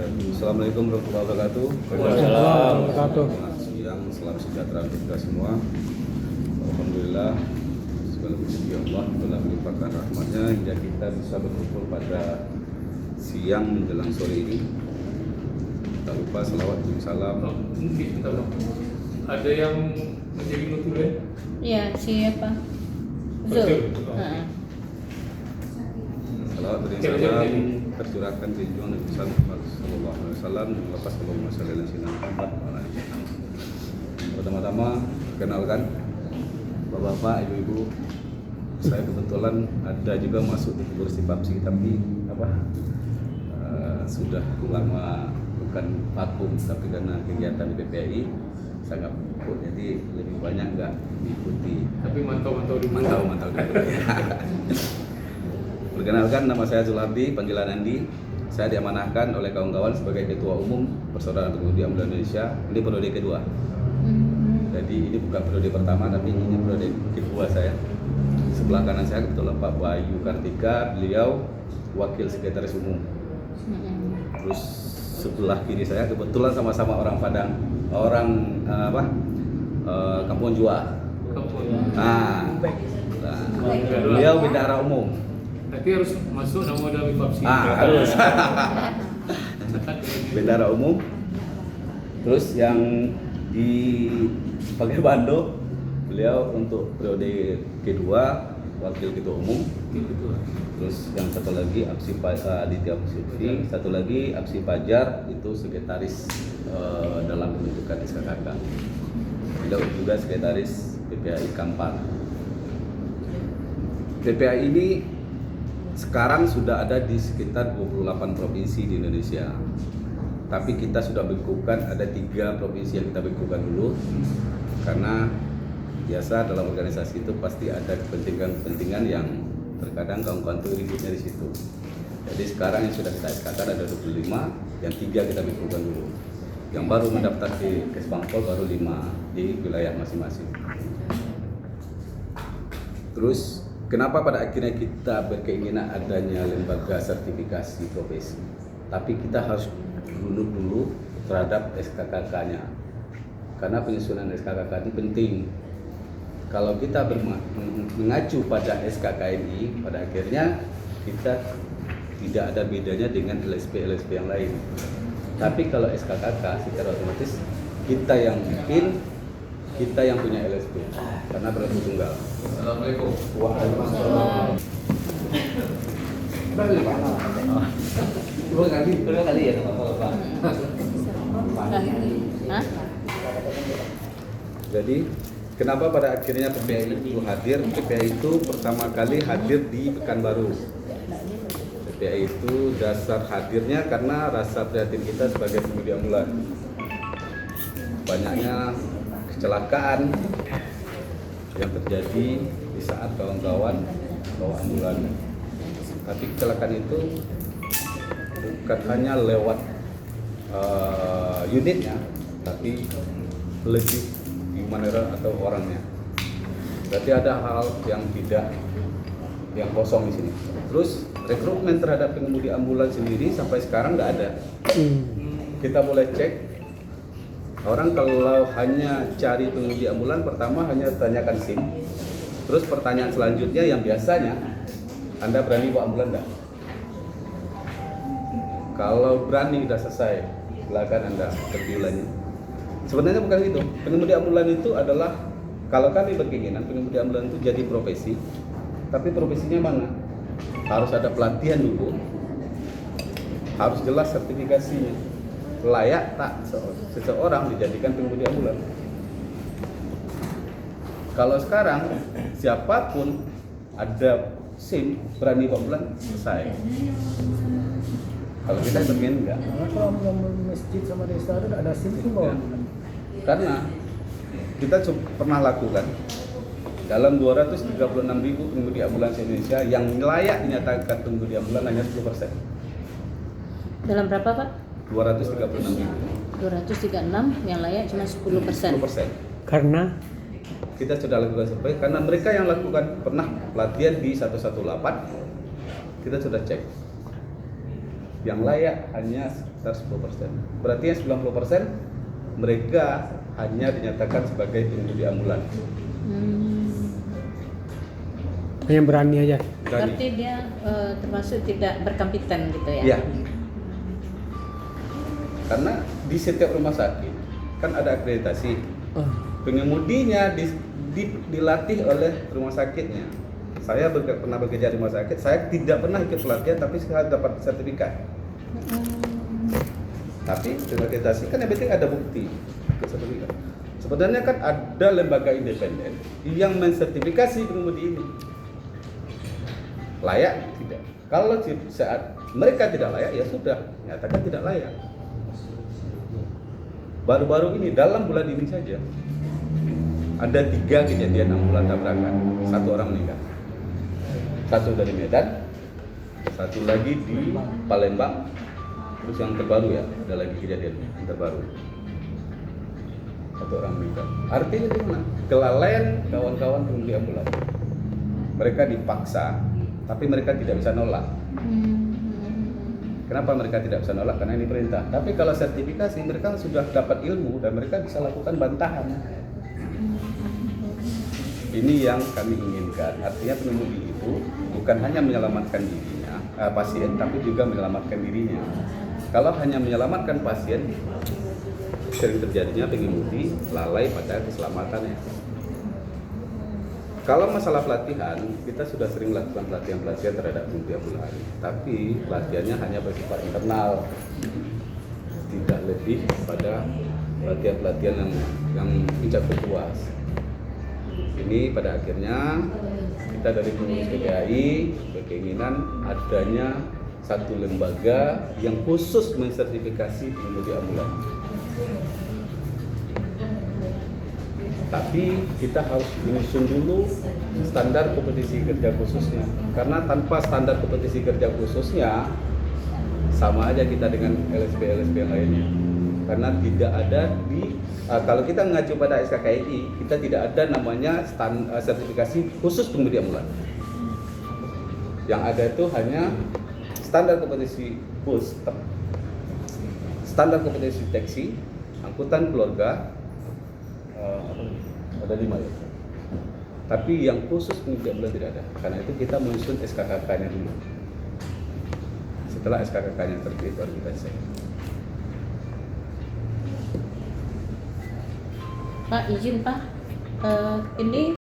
Assalamualaikum warahmatullahi wabarakatuh. Selamat siang, salam sejahtera untuk kita semua. Alhamdulillah, segala puji Allah telah melimpahkan rahmatnya hingga kita bisa berkumpul pada siang menjelang sore ini. Tak lupa salawat dan salam. Mungkin ada yang menjadi nutulen? Iya, siapa? Zul. Salawat dan salam tercurahkan ke junjungan Nabi Muhammad sallallahu alaihi wasallam dan lepas Allahumma shalli ala sayyidina Muhammad wa ala alihi wasallam. Pertama-tama perkenalkan Bapak-bapak, Ibu-ibu, saya kebetulan ada juga masuk di kursi PAPSI tapi sudah lama bukan vakum, tapi karena kegiatan di PPAI sangat ikut, jadi lebih banyak nggak diikuti. Tapi mantau-mantau dulu. Mantau dulu. Perkenalkan, nama saya Zulardi, panggilan Andi. Saya diamanahkan oleh kawan-kawan sebagai Ketua Umum Persaudaraan Pengemudi Ambulan Indonesia. Ini periode kedua. Jadi ini bukan periode pertama, tapi ini periode kedua saya. Sebelah kanan saya kebetulan Pak Bayu Kartika, beliau Wakil Sekretaris Umum. Terus sebelah kiri saya kebetulan sama-sama orang Padang, orang Kampung Jua. Nah, beliau bendahara umum. Tapi harus masuk nama dalam PAPSI. Harus. Bendahara umum. Terus yang di Pakai Bando, beliau untuk periode kedua wakil ketua umum. Terus yang satu lagi Aditya Apsi, satu lagi Apsi Pajar, itu sekretaris dalam pembentukan SKKK. Beliau juga sekretaris PPAI Kampar. PPAI ini sekarang sudah ada di sekitar 28 provinsi di Indonesia. Tapi kita sudah bekukan, ada 3 provinsi yang kita bekukan dulu. Karena biasa dalam organisasi itu pasti ada kepentingan-kepentingan yang terkadang kawan-kawan itu ributnya di situ. Jadi sekarang yang sudah kita SKK ada 25, yang 3 kita bekukan dulu. Yang baru mendaftar di Kesbangpol baru 5 di wilayah masing-masing. Terus kenapa pada akhirnya kita berkeinginan adanya lembaga sertifikasi profesi? Tapi kita harus runut dulu terhadap SKKK-nya. Karena penyusunan SKKK ini penting. Kalau kita mengacu pada SKKNI, pada akhirnya kita tidak ada bedanya dengan LSP yang lain. Tapi kalau SKKK secara otomatis kita yang bikin, kita yang punya LSP karena berlaku tunggal. Assalamualaikum. Waalaikumsalam. Dua kali ya Pak. Jadi kenapa pada akhirnya PPAI itu hadir? PPAI itu pertama kali hadir di Pekanbaru. PPAI itu dasar hadirnya karena rasa prihatin kita sebagai pengemudi ambulan. Banyaknya kecelakaan yang terjadi di saat kawan-kawan bawa ambulan. Tapi kecelakaan itu bukan hanya lewat unitnya, tapi lebih human error atau orangnya. Berarti ada hal yang kosong di sini. Terus rekrutmen terhadap pengemudi ambulan sendiri sampai sekarang nggak ada. Kita boleh cek. Orang kalau hanya cari pengemudi ambulan, pertama hanya tanyakan SIM. Terus pertanyaan selanjutnya yang biasanya, Anda berani bawa ambulan enggak? Kalau berani udah selesai, silakan Anda terpilihnya. Sebenarnya bukan gitu. Pengemudi ambulan itu adalah, kalau kami berkeinginan pengemudi ambulan itu jadi profesi, tapi profesinya mana? Harus ada pelatihan dulu, harus jelas sertifikasinya, layak tak seseorang dijadikan pengemudi ambulan. Kalau sekarang siapapun ada SIM berani bawa ambulan, selesai. Kalau kita ingin enggak. Kalau masjid sama desa itu ada SIM itu bawa ambulan. Karena kita pernah lakukan dalam 236.000 pengemudi ambulans Indonesia yang layak dinyatakan pengemudi ambulan hanya 10%. Dalam berapa Pak? 236.000. 236 yang layak cuma 10%. 10%. Karena Kita sudah lakukan survei karena mereka yang lakukan pernah pelatihan di 118, kita sudah cek. yang layak hanya sekitar 10%. Berarti yang 90% mereka hanya dinyatakan sebagai pengemudi ambulan. Hanya berani aja. Berarti dia termasuk tidak berkampitan gitu ya? Iya. Karena di setiap rumah sakit kan ada akreditasi. Pengemudinya dilatih oleh rumah sakitnya. Saya pernah bekerja di rumah sakit, saya tidak pernah ikut pelatihan tapi saya dapat sertifikat. Tapi akreditasi kan yang penting ada bukti sertifikat. Sebenarnya kan ada lembaga independen yang mensertifikasi pengemudi ini. Layak tidak? Kalau saat mereka tidak layak ya sudah, nyatakan tidak layak. Baru-baru ini dalam bulan ini saja ada 3 kejadian ambulan tabrakan, 1 orang meninggal, 1 dari Medan, 1 lagi di Palembang, terus yang terbaru ya ada lagi kejadian yang terbaru, 1 orang meninggal. Artinya itu mana? Kelalaian kawan-kawan pengemudi ambulan. Mereka dipaksa, tapi mereka tidak bisa nolak. Kenapa mereka tidak bisa nolak? Karena ini perintah. Tapi kalau sertifikasi mereka sudah dapat ilmu dan mereka bisa lakukan bantahan. Ini yang kami inginkan. Artinya pengemudi itu bukan hanya menyelamatkan dirinya, pasien, tapi juga menyelamatkan dirinya. Kalau hanya menyelamatkan pasien, sering terjadinya pengemudi lalai pada keselamatannya. Kalau masalah pelatihan, kita sudah sering melakukan pelatihan terhadap pengemudi ambulan, tapi pelatihannya hanya bersifat internal, tidak lebih pada pelatihan yang mencakup luas. Ini pada akhirnya kita dari pengurus PPAI berkeinginan adanya satu lembaga yang khusus mensertifikasi pengemudi ambulan. Tapi kita harus menyusun dulu standar kompetisi kerja khususnya. Karena tanpa standar kompetisi kerja khususnya, sama aja kita dengan LSP yang lainnya. Karena tidak ada kalau kita mengacu pada SKKI, kita tidak ada namanya sertifikasi khusus pengemudi ambulan. Yang ada itu hanya standar kompetisi bus, standar kompetisi taksi, angkutan keluarga, ada 5 ya. Tapi yang khusus pengemudi ambulan tidak ada. Karena itu kita menyusun SKKK-nya dulu. Setelah SKKK-nya terbit baru kita cek. Pak, izin Pak, ini